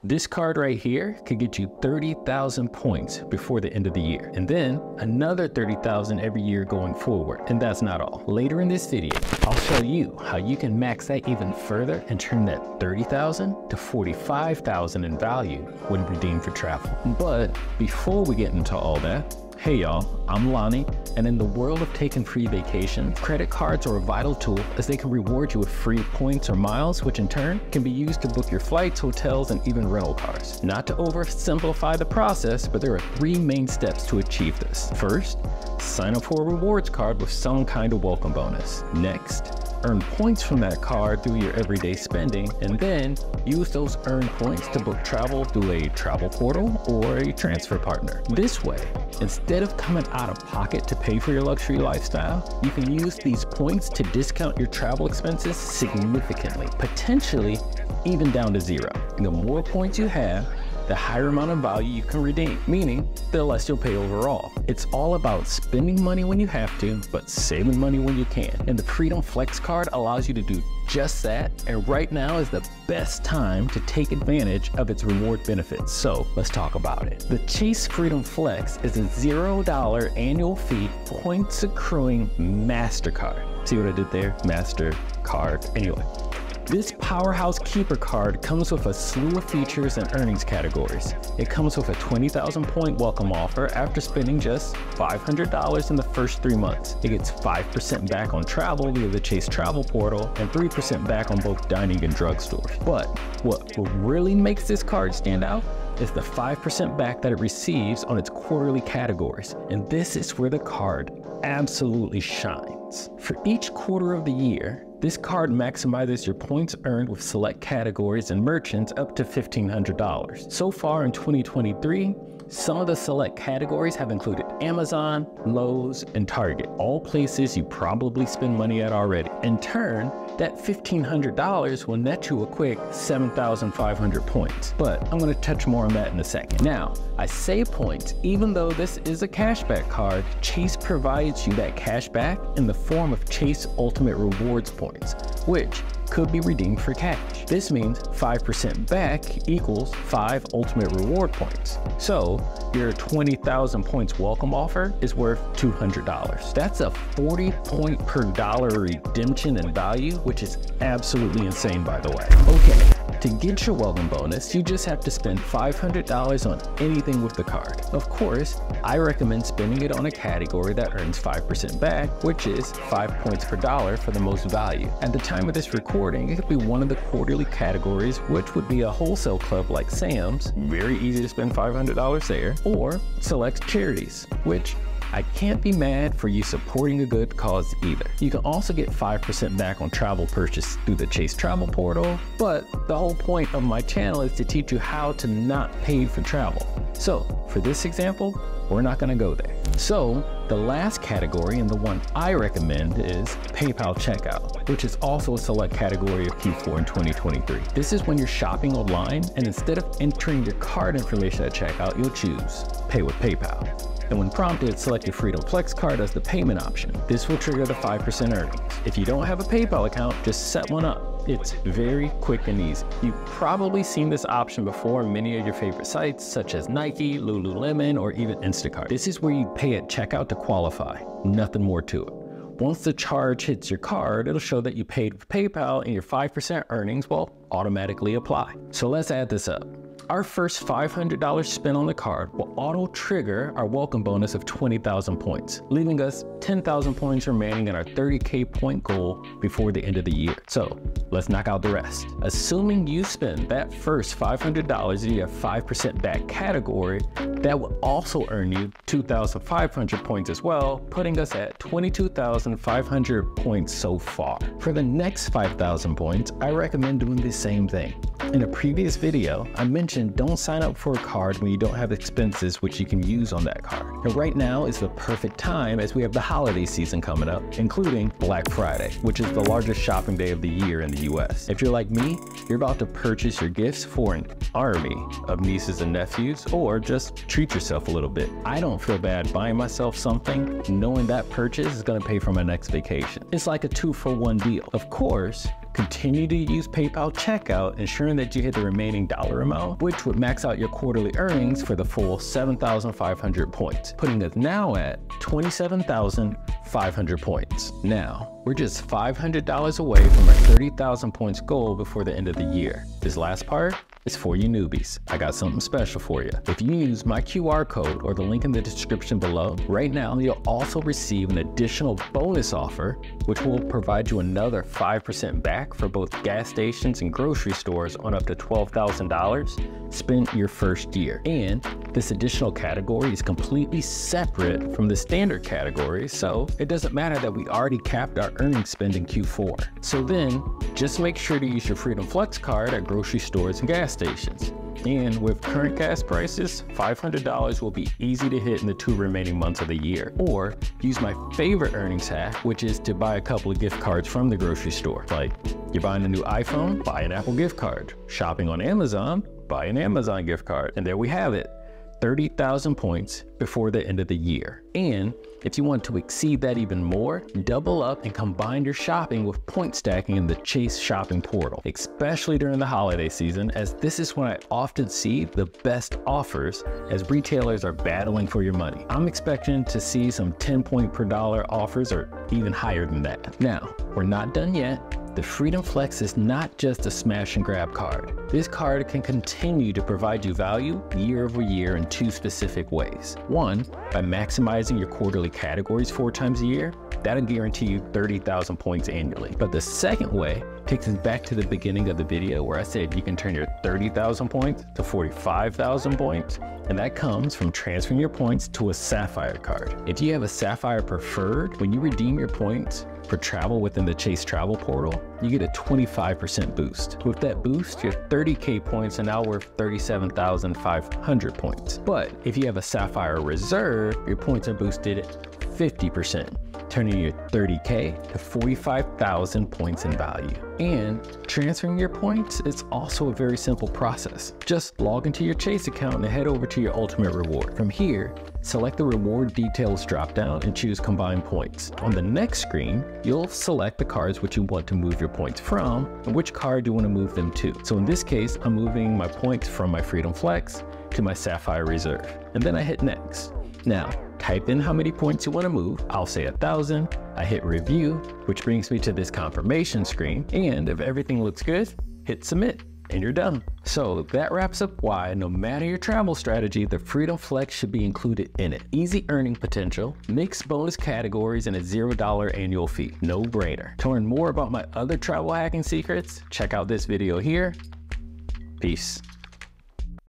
This card right here could get you 30,000 points before the end of the year, and then another 30,000 every year going forward. And that's not all. Later in this video, I'll show you how you can max that even further and turn that 30,000 to 45,000 in value when redeemed for travel. But before we get into all that, hey y'all, I'm Lonnie, and in the world of taking free vacations, credit cards are a vital tool as they can reward you with free points or miles, which in turn can be used to book your flights, hotels, and even rental cars. Not to oversimplify the process, but there are 3 main steps to achieve this. First, sign up for a rewards card with some kind of welcome bonus. Next, earn points from that card through your everyday spending, and then use those earned points to book travel through a travel portal or a transfer partner. This way, instead of coming out of pocket to pay for your luxury lifestyle, you can use these points to discount your travel expenses significantly, potentially even down to 0. The more points you have, the higher amount of value you can redeem, meaning the less you'll pay overall. It's all about spending money when you have to, but saving money when you can. And the Freedom Flex card allows you to do just that, and right now is the best time to take advantage of its reward benefits. So let's talk about it. The Chase Freedom Flex is a $0 annual fee, points accruing MasterCard. See what I did there? MasterCard. Anyway. This Powerhouse Keeper card comes with a slew of features and earnings categories. It comes with a 20,000 point welcome offer after spending just $500 in the first 3 months. It gets 5% back on travel via the Chase Travel Portal and 3% back on both dining and drugstores. But what really makes this card stand out is the 5% back that it receives on its quarterly categories. And this is where the card absolutely shines. For each quarter of the year, this card maximizes your points earned with select categories and merchants up to $1,500. So far in 2023, some of the select categories have included Amazon, Lowe's, and Target, all places you probably spend money at already. In turn, that $1,500 will net you a quick 7,500 points. But I'm going to touch more on that in a second. Now, I say points, even though this is a cashback card, Chase provides you that cashback in the form of Chase Ultimate Rewards points, which could be redeemed for cash. This means 5% back equals 5 ultimate reward points. So your 20,000 points welcome offer is worth $200. That's a 40 point per dollar redemption in value, which is absolutely insane, by the way. Okay, to get your welcome bonus, you just have to spend $500 on anything with the card. Of course, I recommend spending it on a category that earns 5% back, which is 5 points per dollar for the most value. At the time of this recording, it could be one of the quarterly categories, which would be a wholesale club like Sam's, very easy to spend $500 there, or select charities, which I can't be mad for you supporting a good cause either. You can also get 5% back on travel purchase through the Chase Travel Portal, but the whole point of my channel is to teach you how to not pay for travel. So for this example, we're not gonna go there. So the last category, and the one I recommend, is PayPal checkout, which is also a select category of Q4 in 2023. This is when you're shopping online, and instead of entering your card information at checkout, you'll choose Pay with PayPal. And when prompted, select your Freedom Flex card as the payment option. This will trigger the 5% earnings. If you don't have a PayPal account, just set one up. It's very quick and easy. You've probably seen this option before in many of your favorite sites, such as Nike, Lululemon, or even Instacart. This is where you pay at checkout to qualify. Nothing more to it. Once the charge hits your card, it'll show that you paid with PayPal, and your 5% earnings will automatically apply. So let's add this up. Our first $500 spent on the card will auto trigger our welcome bonus of 20,000 points, leaving us 10,000 points remaining in our 30K point goal before the end of the year. So let's knock out the rest. Assuming you spend that first $500 in your 5% back category, that will also earn you 2,500 points as well, putting us at 22,500 points so far. For the next 5,000 points, I recommend doing the same thing. In a previous video, I mentioned don't sign up for a card when you don't have expenses which you can use on that card. And right now is the perfect time as we have the holiday season coming up, including Black Friday, which is the largest shopping day of the year in the US. If you're like me, you're about to purchase your gifts for an army of nieces and nephews, or just treat yourself a little bit. I don't feel bad buying myself something knowing that purchase is gonna pay for my next vacation. It's like a 2-for-1 deal. Of course, Continue to use PayPal checkout, ensuring that you hit the remaining dollar amount, which would max out your quarterly earnings for the full 7,500 points, putting us now at 27,500 points. Now, we're just $500 away from our 30,000 points goal before the end of the year. This last part is for you newbies. I got something special for you. If you use my QR code or the link in the description below, right now you'll also receive an additional bonus offer, which will provide you another 5% back for both gas stations and grocery stores on up to $12,000 spent your first year. And this additional category is completely separate from the standard category, so it doesn't matter that we already capped our earnings spend in Q4. So then, just make sure to use your Freedom Flex card at grocery stores and gas stations. And with current gas prices, $500 will be easy to hit in the 2 remaining months of the year. Or use my favorite earnings hack, which is to buy a couple of gift cards from the grocery store. Like, you're buying a new iPhone, buy an Apple gift card. Shopping on Amazon, buy an Amazon gift card. And there we have it, 30,000 points before the end of the year. And if you want to exceed that even more, double up and combine your shopping with point stacking in the Chase shopping portal, especially during the holiday season, as this is when I often see the best offers as retailers are battling for your money. I'm expecting to see some 10 point per dollar offers or even higher than that. Now, we're not done yet. The Freedom Flex is not just a smash and grab card. This card can continue to provide you value year over year in 2 specific ways. One, by maximizing your quarterly categories 4 times a year. That'll guarantee you 30,000 points annually. But the second way takes us back to the beginning of the video where I said you can turn your 30,000 points to 45,000 points. And that comes from transferring your points to a Sapphire card. If you have a Sapphire Preferred, when you redeem your points for travel within the Chase Travel Portal, you get a 25% boost. With that boost, your 30K points are now worth 37,500 points. But if you have a Sapphire Reserve, your points are boosted 50%, turning your 30K to 45,000 points in value. And transferring your points is also a very simple process. Just log into your Chase account and head over to your ultimate reward. From here, select the reward details dropdown and choose combine points. On the next screen, you'll select the cards which you want to move your points from and which card you want to move them to. So in this case, I'm moving my points from my Freedom Flex to my Sapphire Reserve. And then I hit next. Now, type in how many points you want to move. I'll say 1,000. I hit review, which brings me to this confirmation screen. And if everything looks good, hit submit and you're done. So that wraps up why, no matter your travel strategy, the Freedom Flex should be included in it. Easy earning potential, mixed bonus categories, and a $0 annual fee. No brainer. To learn more about my other travel hacking secrets, check out this video here. Peace.